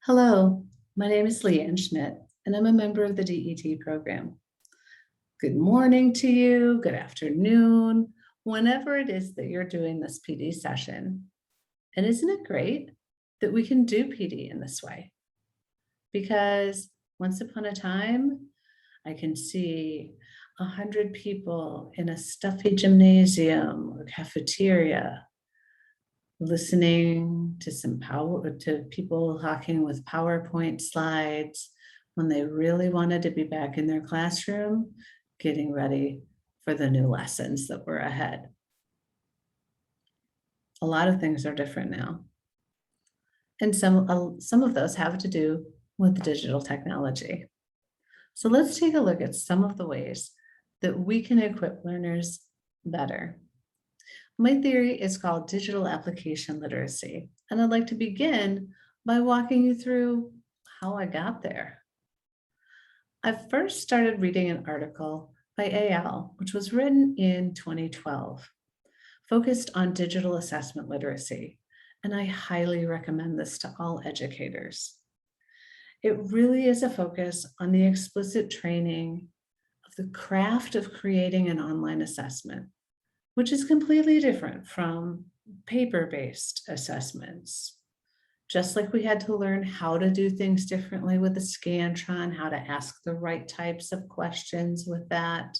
Hello, my name is Leanne Schmidt, and I'm a member of the DET program. Good morning to you, good afternoon, whenever it is that you're doing this PD session. And isn't it great that we can do PD in this way? Because once upon a time, I can see 100 people in a stuffy gymnasium or cafeteria listening to people talking with PowerPoint slides when they really wanted to be back in their classroom, getting ready for the new lessons that were ahead. A lot of things are different now. And some of those have to do with digital technology. So let's take a look at some of the ways that we can equip learners better. My theory is called digital application literacy, and I'd like to begin by walking you through how I got there. I first started reading an article by A.L., which was written in 2012, focused on digital assessment literacy, and I highly recommend this to all educators. It really is a focus on the explicit training of the craft of creating an online assessment, which is completely different from paper-based assessments. Just like we had to learn how to do things differently with the Scantron, how to ask the right types of questions with that.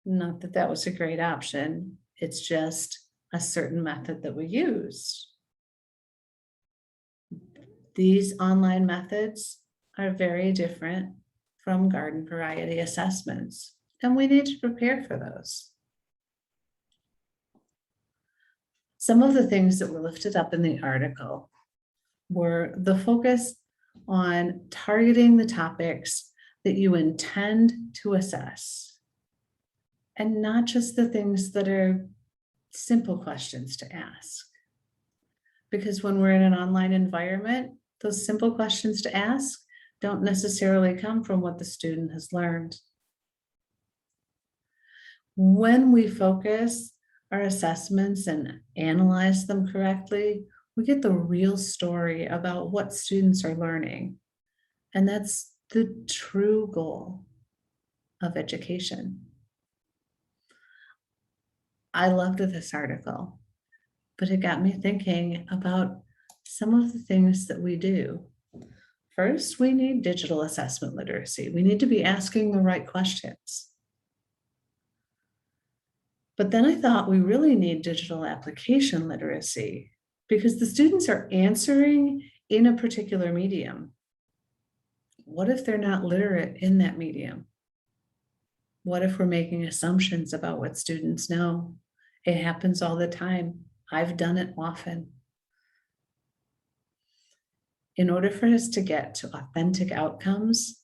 Not that that was a great option, it's just a certain method that we used. These online methods are very different from garden variety assessments, and we need to prepare for those. Some of the things that were lifted up in the article were the focus on targeting the topics that you intend to assess, and not just the things that are simple questions to ask. Because when we're in an online environment, those simple questions to ask don't necessarily come from what the student has learned. When we focus our assessments and analyze them correctly, we get the real story about what students are learning. And that's the true goal of education. I loved this article, but it got me thinking about some of the things that we do. First, we need digital assessment literacy. We need to be asking the right questions. But then I thought we really need digital application literacy because the students are answering in a particular medium. What if they're not literate in that medium? What if we're making assumptions about what students know? It happens all the time. I've done it often. In order for us to get to authentic outcomes,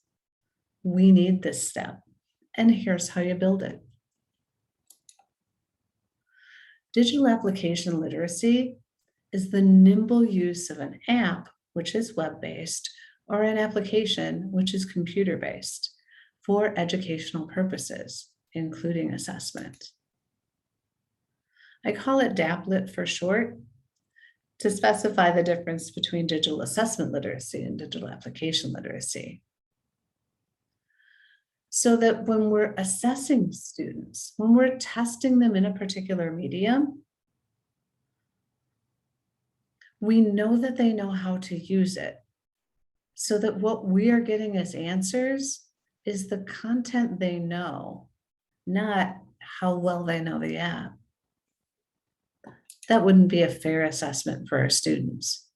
we need this step. And here's how you build it. Digital application literacy is the nimble use of an app, which is web-based, or an application, which is computer-based, for educational purposes, including assessment. I call it DAPLIT for short, to specify the difference between digital assessment literacy and digital application literacy. So that when we're assessing students, when we're testing them in a particular medium, we know that they know how to use it, so that what we are getting as answers is the content they know, not how well they know the app. That wouldn't be a fair assessment for our students.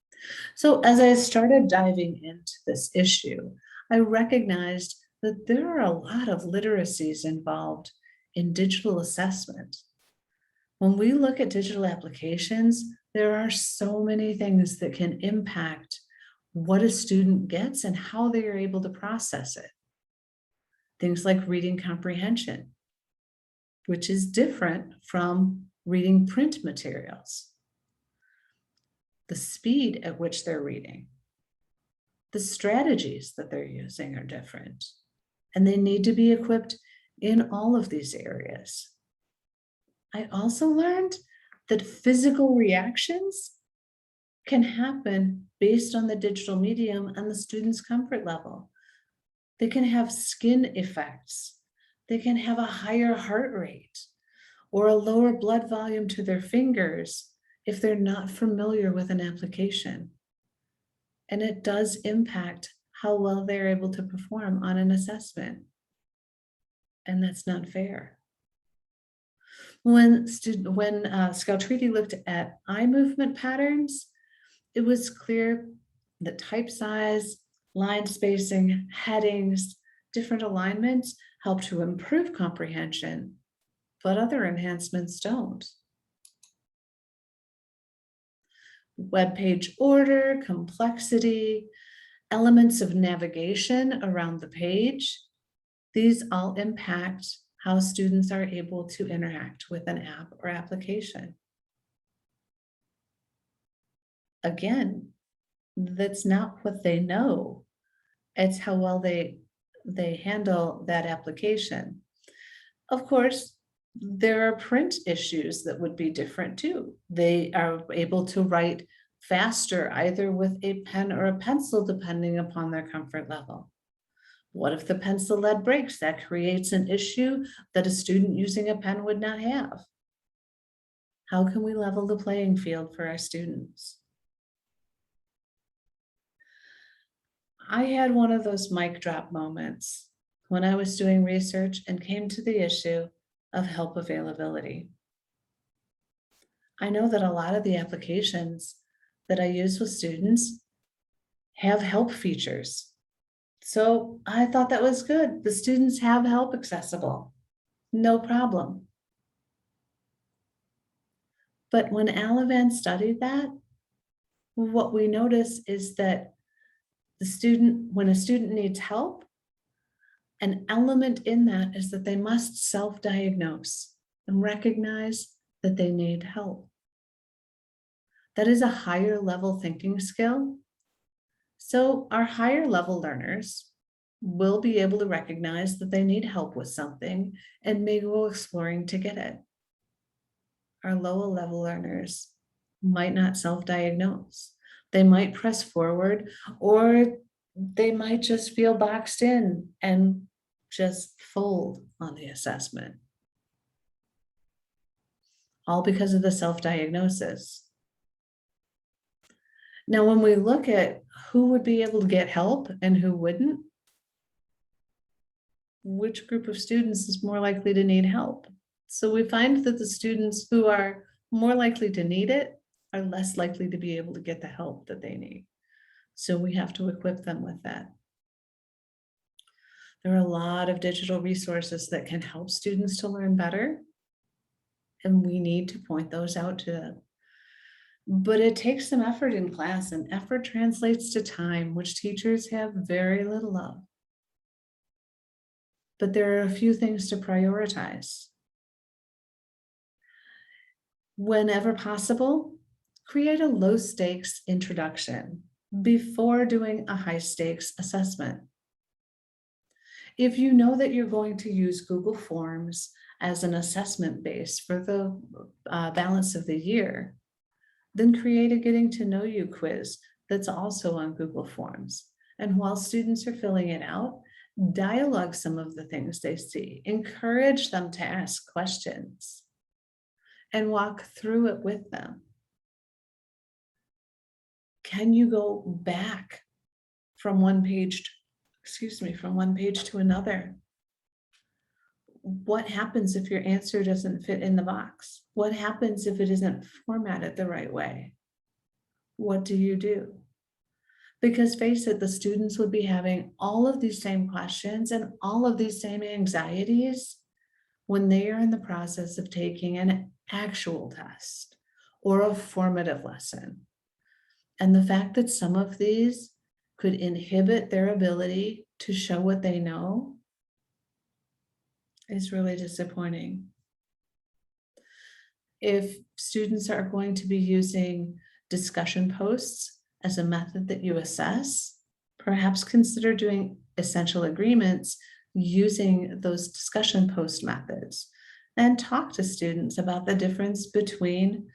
So as I started diving into this issue, I recognized that there are a lot of literacies involved in digital assessment. When we look at digital applications, there are so many things that can impact what a student gets and how they are able to process it. Things like reading comprehension, which is different from reading print materials. The speed at which they're reading, the strategies that they're using are different, and they need to be equipped in all of these areas. I also learned that physical reactions can happen based on the digital medium and the student's comfort level. They can have skin effects. They can have a higher heart rate or a lower blood volume to their fingers if they're not familiar with an application. And it does impact how well they're able to perform on an assessment. And that's not fair. When Scout Treaty looked at eye movement patterns, it was clear that type size, line spacing, headings, different alignments help to improve comprehension, but other enhancements don't. Web page order, complexity, elements of navigation around the page, these all impact how students are able to interact with an app or application. Again, that's not what they know. It's how well they handle that application. Of course, there are print issues that would be different too. They are able to write faster, either with a pen or a pencil, depending upon their comfort level. What if the pencil lead breaks? That creates an issue that a student using a pen would not have. How can we level the playing field for our students? I had one of those mic drop moments when I was doing research and came to the issue of help availability. I know that a lot of the applications that I use with students have help features. So I thought that was good. The students have help accessible, no problem. But when Alavan studied that, what we notice is that when a student needs help, an element in that is that they must self-diagnose and recognize that they need help. That is a higher level thinking skill. So our higher level learners will be able to recognize that they need help with something and may go exploring to get it. Our lower level learners might not self-diagnose. They might press forward, or they might just feel boxed in and just fold on the assessment. All because of the self-diagnosis. Now, when we look at who would be able to get help and who wouldn't, which group of students is more likely to need help? So we find that the students who are more likely to need it are less likely to be able to get the help that they need. So we have to equip them with that. There are a lot of digital resources that can help students to learn better, and we need to point those out to them. But it takes some effort in class, and effort translates to time, which teachers have very little of. But there are a few things to prioritize. Whenever possible, create a low stakes introduction before doing a high stakes assessment. If you know that you're going to use Google Forms as an assessment base for the balance of the year, then create a getting to know you quiz that's also on Google Forms. And while students are filling it out, dialogue some of the things they see, encourage them to ask questions, and walk through it with them. Can you go back from one page to another? What happens if your answer doesn't fit in the box? What happens if it isn't formatted the right way? What do you do? Because face it, the students would be having all of these same questions and all of these same anxieties when they are in the process of taking an actual test or a formative lesson. And the fact that some of these could inhibit their ability to show what they know is really disappointing. If students are going to be using discussion posts as a method that you assess, perhaps consider doing essential agreements using those discussion post methods, and talk to students about the difference between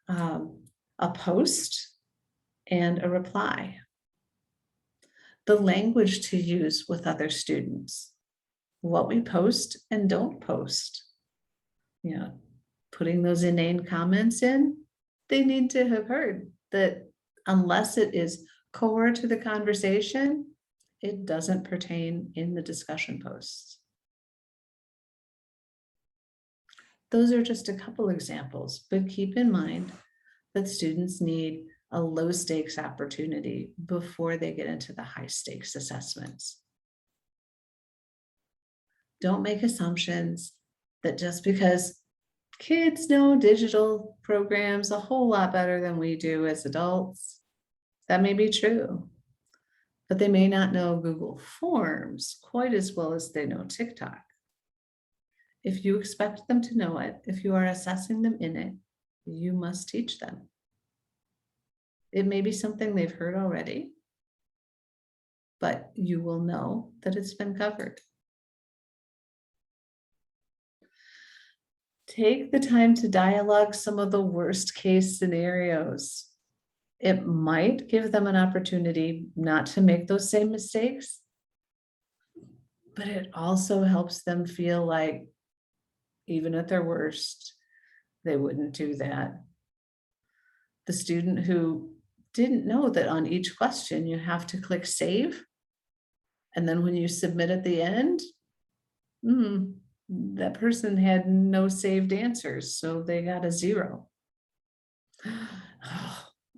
a post and a reply. The language to use with other students, what we post and don't post. Putting those inane comments in, they need to have heard that unless it is core to the conversation, it doesn't pertain in the discussion posts. Those are just a couple examples, but keep in mind that students need a low stakes opportunity before they get into the high stakes assessments. Don't make assumptions that just because kids know digital programs a whole lot better than we do as adults, that may be true, but they may not know Google Forms quite as well as they know TikTok. If you expect them to know it, if you are assessing them in it, you must teach them. It may be something they've heard already, but you will know that it's been covered. Take the time to dialogue some of the worst case scenarios. It might give them an opportunity not to make those same mistakes, but it also helps them feel like even at their worst, they wouldn't do that. The student who didn't know that on each question you have to click save, and then when you submit at the end, that person had no saved answers, so they got a 0.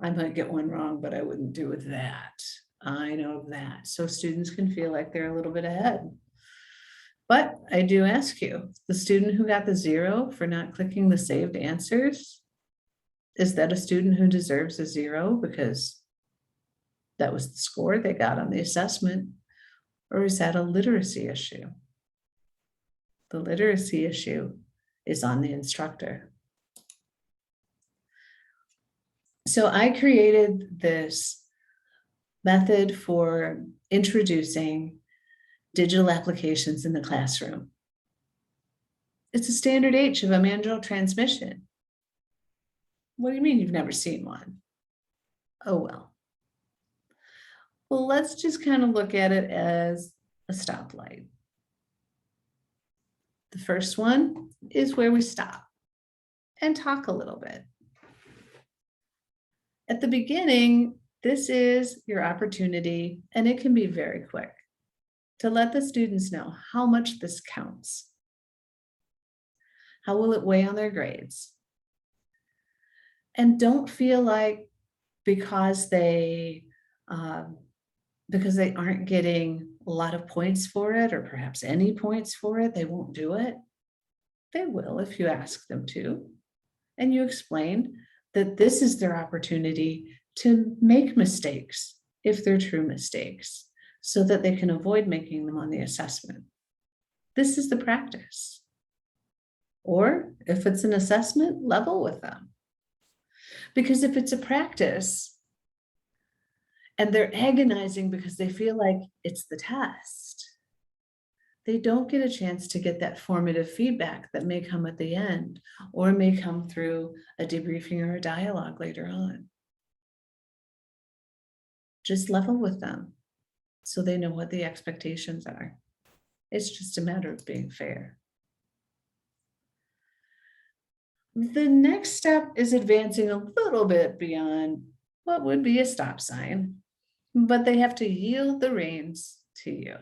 I might get one wrong, but I wouldn't do that. I know that. So students can feel like they're a little bit ahead. But I do ask you, the student who got the 0 for not clicking the saved answers, is that a student who deserves a 0 because that was the score they got on the assessment? Or is that a literacy issue? The literacy issue is on the instructor. So I created this method for introducing digital applications in the classroom. It's a standard H of a manual transmission. What do you mean you've never seen one? Oh, well. Well, let's just kind of look at it as a stoplight. The first one is where we stop and talk a little bit. At the beginning, this is your opportunity, and it can be very quick, to let the students know how much this counts. How will it weigh on their grades? And don't feel like because they aren't getting a lot of points for it, or perhaps any points for it, they won't do it. They will if you ask them to. And you explain that this is their opportunity to make mistakes if they're true mistakes, so that they can avoid making them on the assessment. This is the practice. Or if it's an assessment, level with them. Because if it's a practice and they're agonizing because they feel like it's the test, they don't get a chance to get that formative feedback that may come at the end, or may come through a debriefing or a dialogue later on. Just level with them so they know what the expectations are. It's just a matter of being fair. The next step is advancing a little bit beyond what would be a stop sign, but they have to yield the reins to you.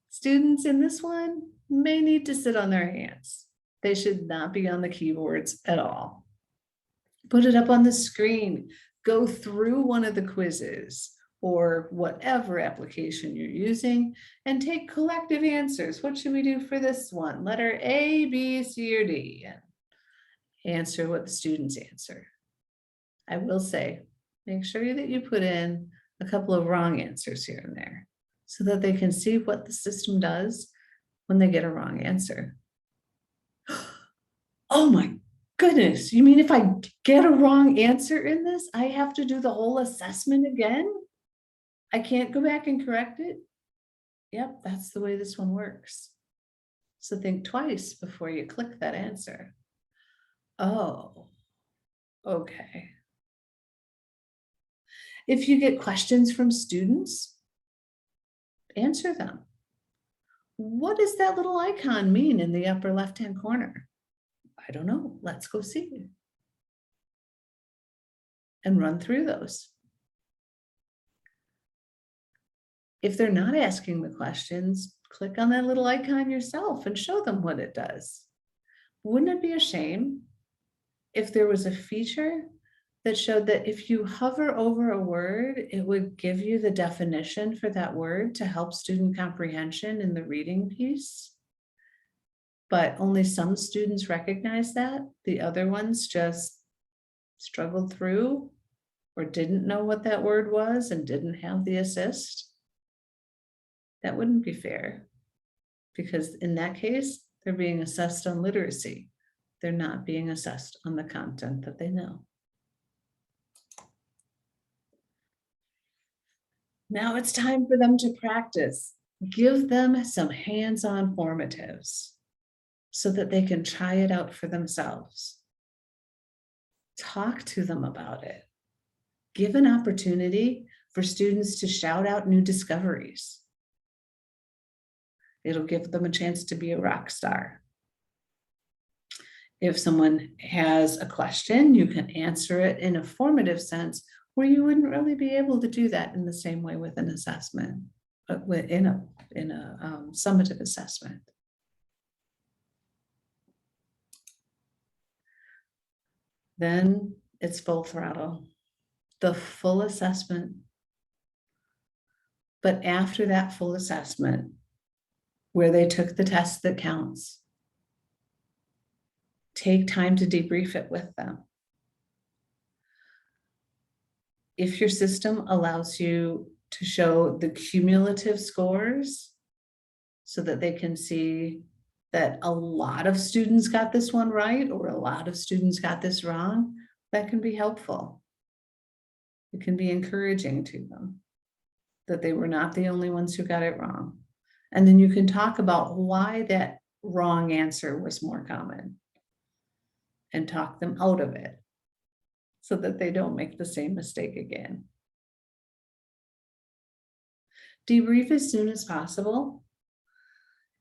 Students in this one may need to sit on their hands. They should not be on the keyboards at all. Put it up on the screen. Go through one of the quizzes or whatever application you're using and take collective answers. What should we do for this one? Letter A, B, C, or D. And answer what the students answer. I will say, make sure that you put in a couple of wrong answers here and there, so that they can see what the system does when they get a wrong answer. Oh my goodness, you mean if I get a wrong answer in this, I have to do the whole assessment again? I can't go back and correct it? Yep, that's the way this one works. So think twice before you click that answer. Oh, okay. If you get questions from students, answer them. What does that little icon mean in the upper left-hand corner? I don't know. Let's go see. And run through those. If they're not asking the questions, click on that little icon yourself and show them what it does. Wouldn't it be a shame if there was a feature that showed that if you hover over a word, it would give you the definition for that word to help student comprehension in the reading piece? But only some students recognize that. The other ones just struggled through or didn't know what that word was and didn't have the assist. That wouldn't be fair, because in that case, they're being assessed on literacy. They're not being assessed on the content that they know. Now it's time for them to practice. Give them some hands-on formatives so that they can try it out for themselves. Talk to them about it. Give an opportunity for students to shout out new discoveries. It'll give them a chance to be a rock star. If someone has a question, you can answer it in a formative sense where you wouldn't really be able to do that in the same way with an assessment, but in a summative assessment. Then it's full throttle, the full assessment. But after that full assessment, where they took the test that counts, take time to debrief it with them. If your system allows you to show the cumulative scores so that they can see that a lot of students got this one right or a lot of students got this wrong, that can be helpful. It can be encouraging to them that they were not the only ones who got it wrong. And then you can talk about why that wrong answer was more common and talk them out of it so that they don't make the same mistake again. Debrief as soon as possible.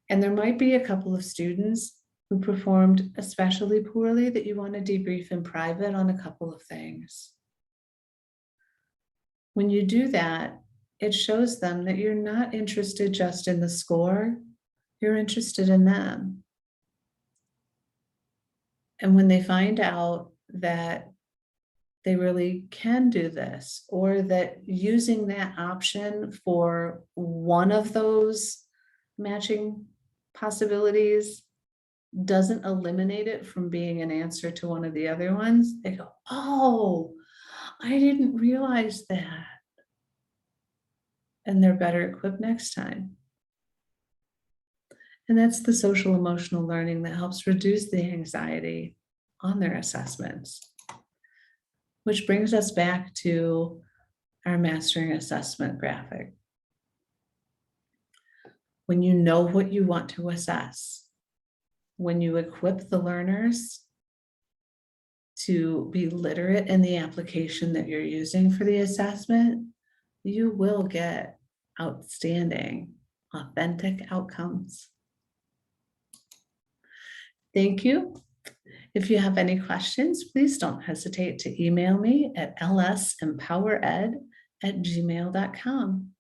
And there might be a couple of students who performed especially poorly that you want to debrief in private on a couple of things. When you do that, it shows them that you're not interested just in the score, you're interested in them. And when they find out that they really can do this, or that using that option for one of those matching possibilities doesn't eliminate it from being an answer to one of the other ones, they go, oh, I didn't realize that. And they're better equipped next time. And that's the social emotional learning that helps reduce the anxiety on their assessments. Which brings us back to our mastering assessment graphic. When you know what you want to assess, when you equip the learners to be literate in the application that you're using for the assessment, you will get outstanding, authentic outcomes. Thank you. If you have any questions, please don't hesitate to email me at lsempowered@gmail.com.